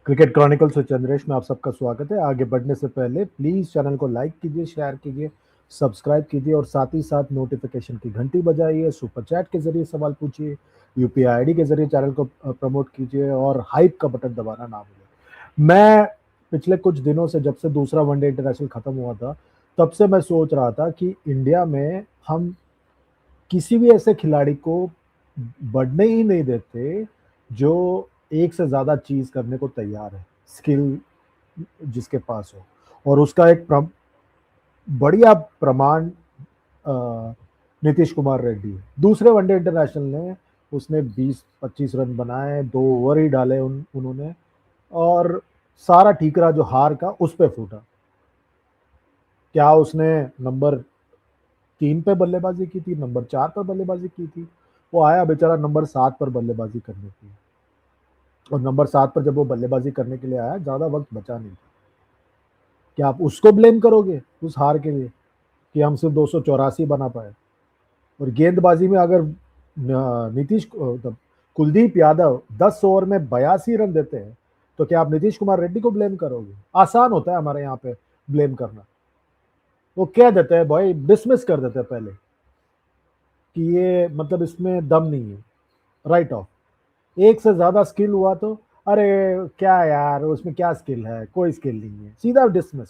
Cricket Chronicle से चंद्रेश में आप सबका स्वागत है। आगे बढ़ने से पहले प्लीज़ चैनल को लाइक कीजिए, शेयर कीजिए, सब्सक्राइब कीजिए और साथ ही साथ नोटिफिकेशन की घंटी बजाइए। सुपर चैट के जरिए सवाल पूछिए, यूपीआई आईडी के जरिए चैनल को प्रमोट कीजिए और हाइप का बटन दबाना ना भूलें। मैं पिछले कुछ दिनों से, जब से दूसरा वनडे इंटरनेशनल खत्म हुआ था, तब से मैं सोच रहा था कि इंडिया में हम किसी भी ऐसे खिलाड़ी को बढ़ने ही नहीं देते जो एक से ज़्यादा चीज़ करने को तैयार है, स्किल जिसके पास हो। और उसका एक बढ़िया प्रमाण नीतीश कुमार रेड्डी है। दूसरे वनडे इंटरनेशनल ने उसने 20-25 रन बनाए, 2 ओवर ही डाले उन्होंने, और सारा ठीकरा जो हार का उस पे फूटा। क्या उसने नंबर 3 पे बल्लेबाजी की थी, नंबर 4 पर बल्लेबाजी की थी? वो आया बेचारा नंबर 7 पर बल्लेबाजी करने की, और नंबर 7 पर जब वो बल्लेबाजी करने के लिए आया, ज़्यादा वक्त बचा नहीं था। क्या आप उसको ब्लेम करोगे उस हार के लिए कि हम सिर्फ 284 बना पाए? और गेंदबाजी में अगर कुलदीप यादव 10 ओवर में 82 रन देते हैं, तो क्या आप नीतीश कुमार रेड्डी को ब्लेम करोगे? आसान होता है हमारे यहाँ पे ब्लेम करना। वो कह देते हैं भाई, डिसमिस कर देते हैं पहले कि ये मतलब इसमें दम नहीं है, राइट ऑफ। एक से ज्यादा स्किल हुआ तो अरे क्या यार, उसमें क्या स्किल है, कोई स्किल नहीं है, सीधा डिसमिस।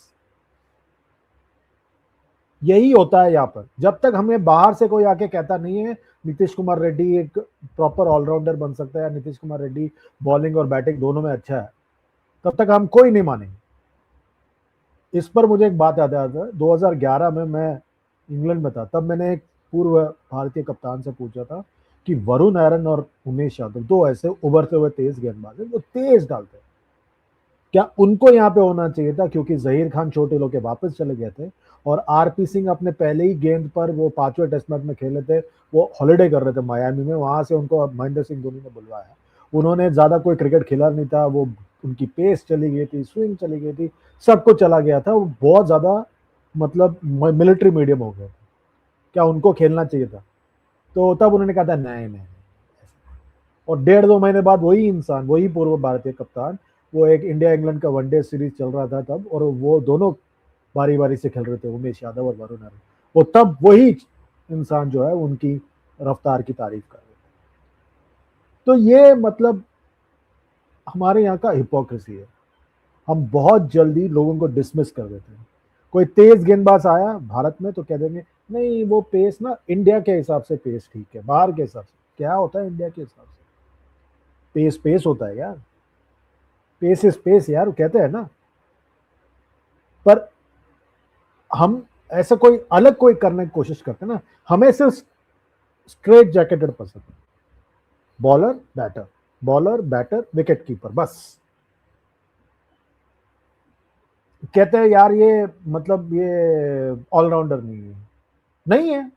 यही होता है यहाँ पर। जब तक हमें बाहर से कोई आके कहता नहीं है नीतीश कुमार रेड्डी एक प्रॉपर ऑलराउंडर बन सकता है, या नीतीश कुमार रेड्डी बॉलिंग और बैटिंग दोनों में अच्छा है, तब तक हम कोई नहीं मानेंगे। इस पर मुझे एक बात याद आता है, 2011 में मैं इंग्लैंड में था। तब मैंने एक पूर्व भारतीय कप्तान से पूछा था कि वरुण आयरन और उमेश यादव, दो ऐसे उभरते हुए तेज गेंदबाज हैं, वो तेज डालते हैं, क्या उनको यहाँ पे होना चाहिए था? क्योंकि जहीर खान छोटे लोग के वापस चले गए थे, और आरपी सिंह अपने पहले ही गेंद पर, वो 5वें टेस्ट मैच में खेले थे, वो हॉलिडे कर रहे थे मायामी में, वहां से उनको महेंद्र सिंह धोनी ने बुलवाया। उन्होंने ज्यादा कोई क्रिकेट खेला नहीं था, वो उनकी पेस चली गई थी, स्विंग चली गई थी, सब कुछ चला गया था, वो बहुत ज्यादा मतलब मिलिट्री मीडियम हो गया था। क्या उनको खेलना चाहिए था? तो तब उन्होंने कहा था नहीं नहीं। और 1.5-2 महीने बाद वही इंसान, वही पूर्व भारतीय कप्तान, वो एक इंडिया इंग्लैंड का वनडे सीरीज चल रहा था तब, और वो दोनों बारी बारी से खेल रहे थे, उमेश यादव और वरुण आरोन। वो तब वही इंसान जो है उनकी रफ्तार की तारीफ कर रहे थे। तो ये मतलब हमारे यहाँ का हिपोक्रेसी है। हम बहुत जल्दी लोगों को डिसमिस कर देते हैं। कोई तेज गेंदबाज आया भारत में तो कह देंगे नहीं वो पेस ना इंडिया के हिसाब से पेस ठीक है, बाहर के हिसाब से क्या होता है इंडिया के हिसाब से? पेस पेस होता है यार, पेस इज पेस यार, कहते हैं ना। पर हम ऐसा कोई अलग कोई करने की कोशिश करते हैं ना। हमें सिर्फ स्ट्रेट जैकेटेड पसंद है, bowler batter, bowler batter wicket keeper, बस। कहते हैं यार ये मतलब ये ऑलराउंडर नहीं है। नहीं है,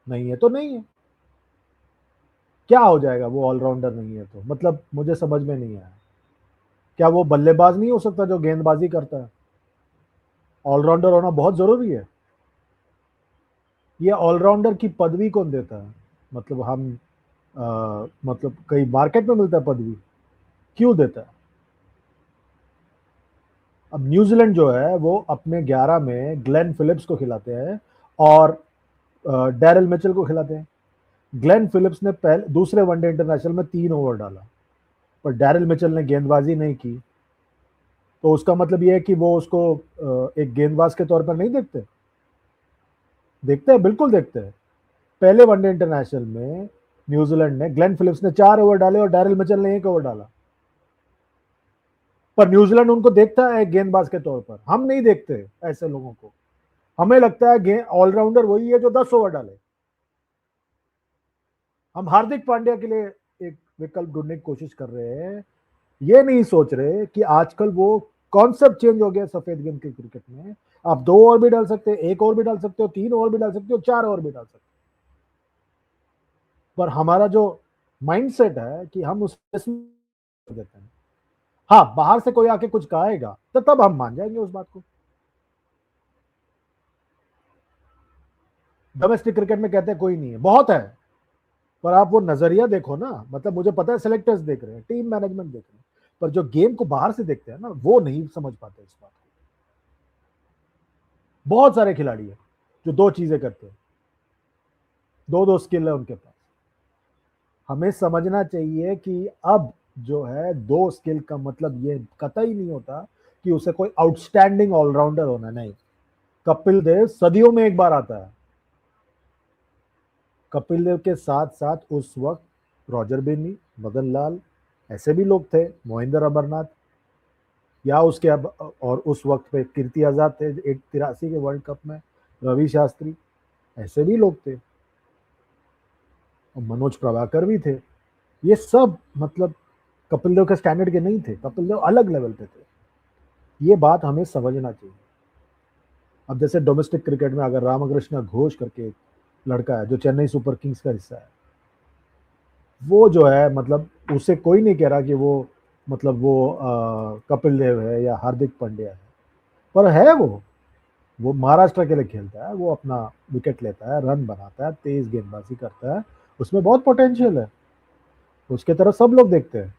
नहीं है तो नहीं है। क्या हो जाएगा वो ऑलराउंडर नहीं है तो? मतलब मुझे समझ में नहीं आया। क्या वो बल्लेबाज नहीं हो सकता जो गेंदबाजी करता है? ऑलराउंडर होना बहुत जरूरी है। ये ऑलराउंडर की पदवी कौन देता है? मतलब हम मतलब कहीं मार्केट में मिलता है पदवी? क्यों देता है? अब न्यूजीलैंड जो है वो अपने 11 में ग्लेन फिलिप्स को खिलाते हैं और डैरिल मिचेल को खिलाते हैं। ग्लेन फिलिप्स ने पहले दूसरे वनडे इंटरनेशनल में 3 ओवर डाला, पर डैरिल मिचेल ने गेंदबाजी नहीं की। तो उसका मतलब यह है कि वो उसको एक गेंदबाज के तौर पर नहीं देखते? देखते हैं, बिल्कुल देखते हैं। पहले वनडे इंटरनेशनल में न्यूजीलैंड ने, ग्लेन फिलिप्स ने 4 ओवर डाले और डैरिल मिचेल ने 1 ओवर डाला, पर न्यूजीलैंड उनको देखता है गेंदबाज के तौर पर। हम नहीं देखते ऐसे लोगों को। हमें लगता है ऑलराउंडर वही है जो 10 ओवर डाले। हम हार्दिक पांड्या के लिए एक विकल्प ढूंढने की कोशिश कर रहे हैं, ये नहीं सोच रहे कि आजकल वो कॉन्सेप्ट चेंज हो गया सफेद गेंद के क्रिकेट में। आप 2 ओवर भी डाल सकते हो, 1 ओवर भी डाल सकते हो, 3 ओवर भी डाल सकते हो, 4 ओवर भी डाल सकते हो। पर हमारा जो माइंडसेट है कि हम उस देते हैं। हाँ, बाहर से कोई आके कुछ कहेगा तो तब हम मान जाएंगे उस बात को। डोमेस्टिक क्रिकेट में कहते हैं कोई नहीं है, बहुत है। पर आप वो नजरिया देखो ना, मतलब मुझे पता है सिलेक्टर्स देख रहे हैं, टीम मैनेजमेंट देख रहे हैं, पर जो गेम को बाहर से देखते हैं ना, वो नहीं समझ पाते इस बात को। बहुत सारे खिलाड़ी हैं जो दो चीजें करते हैं, दो दो स्किल है उनके पास। हमें समझना चाहिए कि अब जो है दो स्किल का मतलब ये कतई नहीं होता कि उसे कोई आउटस्टैंडिंग ऑलराउंडर होना, नहीं। कपिल देव सदियों में एक बार आता है। कपिल देव के साथ साथ उस वक्त रॉजर बेनी, मदन लाल, ऐसे भी लोग थे, मोहिंदर अमरनाथ, या उसके अब और उस वक्त पे कीर्ति आजाद थे 83 के वर्ल्ड कप में, रवि शास्त्री, ऐसे भी लोग थे, और मनोज प्रभाकर भी थे। ये सब मतलब कपिल देव के स्टैंडर्ड के नहीं थे, कपिल देव अलग लेवल पे थे। ये बात हमें समझना चाहिए। अब जैसे डोमेस्टिक क्रिकेट में अगर रामकृष्ण घोष करके एक लड़का है जो चेन्नई सुपर किंग्स का हिस्सा है, वो जो है मतलब उसे कोई नहीं कह रहा कि वो मतलब वो कपिल देव है या हार्दिक पांड्या है, पर है वो महाराष्ट्र के लिए खेलता है, वो अपना विकेट लेता है, रन बनाता है, तेज गेंदबाजी करता है, उसमें बहुत पोटेंशियल है, उसके तरफ सब लोग देखते हैं।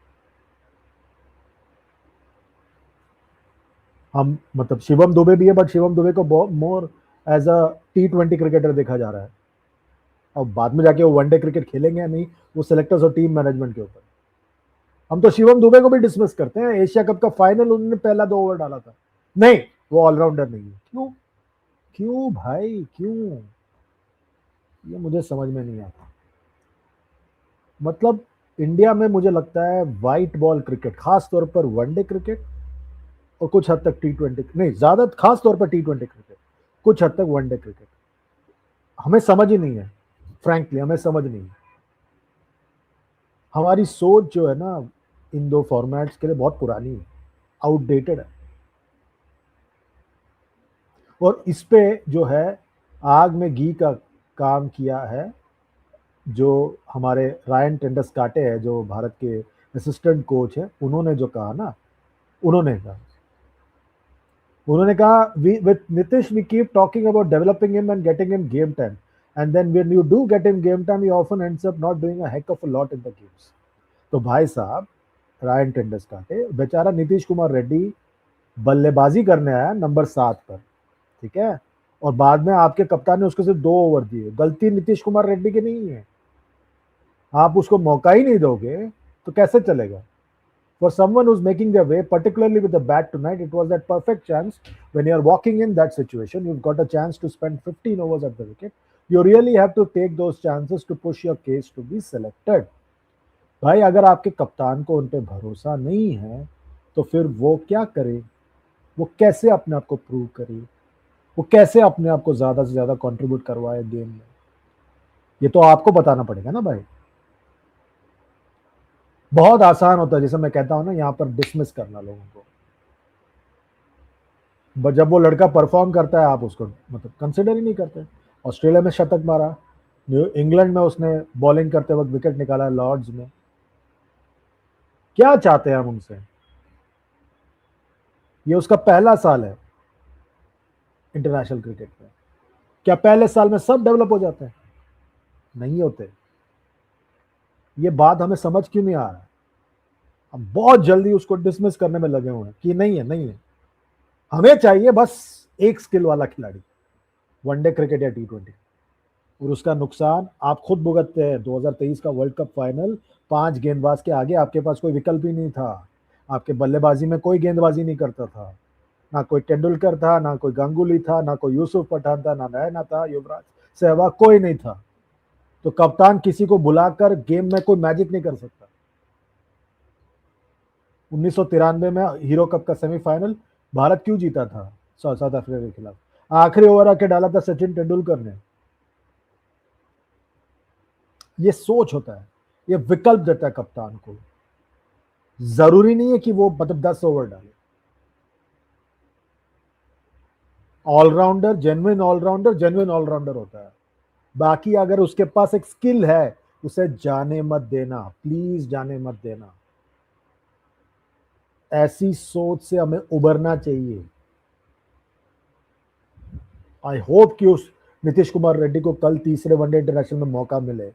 हम मतलब शिवम दुबे भी है, बट शिवम दुबे को more as a T20 cricketer देखा जा रहा है। और बाद में जाके वो वनडे क्रिकेट खेलेंगे या नहीं, वो सिलेक्टर्स और टीम मैनेजमेंट के ऊपर। हम तो शिवम दुबे को भी डिसमिस करते हैं, एशिया कप का फाइनल उन्होंने पहला 2 ओवर डाला था, नहीं वो ऑलराउंडर नहीं है। क्यों? क्यों भाई, क्यों? ये मुझे समझ में नहीं आता। मतलब इंडिया में मुझे लगता है व्हाइट बॉल क्रिकेट, खास तौर पर वनडे क्रिकेट और कुछ हद तक T20, नहीं ज्यादा खास तौर पर T20 क्रिकेट, कुछ हद तक वनडे क्रिकेट, हमें समझ ही नहीं है। फ्रैंकली हमें समझ नहीं है। हमारी सोच जो है ना इन दो फॉर्मेट्स के लिए बहुत पुरानी है, आउटडेटेड है। और इस पे जो है आग में घी का काम किया है जो हमारे रायन टेंडसकाटे है, जो भारत के असिस्टेंट कोच है, उन्होंने जो कहा ना, उन्होंने कहा with Nitish we keep talking about developing him and getting him game time, and then when you do get him game time he often ends up not doing a heck of a lot in the games। तो भाई साहब Ryan टेंडसकाटे, बेचारा नीतीश कुमार रेड्डी बल्लेबाजी करने आया number 7 पर, ठीक है, और बाद में आपके कप्तान ने उसको सिर्फ 2 ओवर दिए। गलती नीतीश कुमार रेड्डी की नहीं है, आप उसको मौका ही नहीं दोगे तो कैसे चलेगा। For someone who's making their way, particularly with the bat tonight, it was that perfect chance. When you're walking in that situation, you've got a chance to spend 15 overs at the wicket. You really have to take those chances to push your case to be selected। भाई अगर आपके कप्तान को उन पे भरोसा नहीं है तो फिर वो क्या करे, वो कैसे अपने आप को प्रूव करे, वो कैसे अपने आप को ज्यादा से ज्यादा कंट्रीब्यूट करवाए गेम में, ये तो आपको बताना पड़ेगा ना भाई। बहुत आसान होता है, जैसे मैं कहता हूं ना यहाँ पर, डिसमिस करना लोगों को, बट जब वो लड़का परफॉर्म करता है आप उसको मतलब कंसिडर ही नहीं करते। ऑस्ट्रेलिया में शतक मारा, इंग्लैंड में उसने बॉलिंग करते वक्त विकेट निकाला, लॉर्ड्स में। क्या चाहते हैं हम उनसे? ये उसका पहला साल है इंटरनेशनल क्रिकेट में। क्या पहले साल में सब डेवलप हो जाते हैं? नहीं होते। ये बात हमें समझ क्यों नहीं आ रहा है? हम बहुत जल्दी उसको डिसमिस करने में लगे हुए हैं कि नहीं है, नहीं है। हमें चाहिए बस एक स्किल वाला खिलाड़ी, वनडे क्रिकेट या T20, और उसका नुकसान आप खुद भुगतते हैं। 2023 का वर्ल्ड कप फाइनल, 5 गेंदबाज के आगे आपके पास कोई विकल्प ही नहीं था। आपके बल्लेबाजी में कोई गेंदबाजी नहीं करता था, ना कोई तेंदुलकर था, ना कोई गांगुली था, ना कोई यूसुफ पठान था, ना रैना था, युवराज सहवाग, कोई नहीं था। तो कप्तान किसी को बुलाकर गेम में कोई मैजिक नहीं कर सकता। 1993 में हीरो कप का सेमीफाइनल भारत क्यों जीता था साउथ अफ्रीका के खिलाफ? आखिरी ओवर आके डाला था सचिन तेंदुलकर ने। ये सोच होता है, ये विकल्प देता है कप्तान को। जरूरी नहीं है कि वो मतलब 10 ओवर डाले। ऑलराउंडर जेन्युइन ऑलराउंडर होता है। बाकी अगर उसके पास एक स्किल है, उसे जाने मत देना, प्लीज जाने मत देना। ऐसी सोच से हमें उबरना चाहिए। आई होप कि उस नीतीश कुमार रेड्डी को कल तीसरे वनडे इंटरनेशनल में मौका मिले,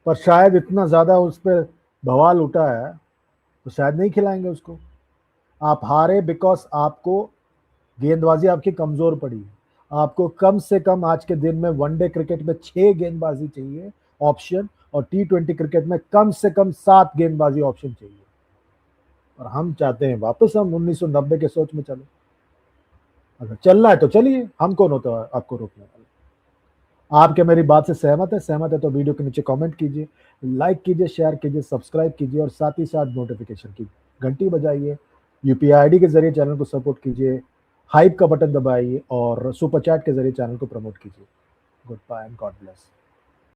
पर शायद इतना ज्यादा उस पर बवाल उठा है तो शायद नहीं खिलाएंगे उसको। आप हारे बिकॉज आपको गेंदबाजी आपकी कमजोर पड़ी है। आपको कम से कम आज के दिन में वनडे क्रिकेट में 6 गेंदबाजी चाहिए ऑप्शन, और T20 क्रिकेट में कम से कम 7 गेंदबाजी ऑप्शन चाहिए। और हम चाहते हैं वापस हम 1990 के सोच में चले। अगर चलना है तो चलिए, हम कौन होता है आपको रोकने वाले। आपके मेरी बात से सहमत है तो वीडियो के नीचे कमेंट कीजिए, लाइक कीजिए, शेयर कीजिए, सब्सक्राइब कीजिए और साथ ही साथ नोटिफिकेशन की घंटी बजाइए। यूपीआई आईडी के जरिए चैनल को सपोर्ट कीजिए, हाइप का बटन दबाइए और सुपर चैट के जरिए चैनल को प्रमोट कीजिए। Good bye and God bless.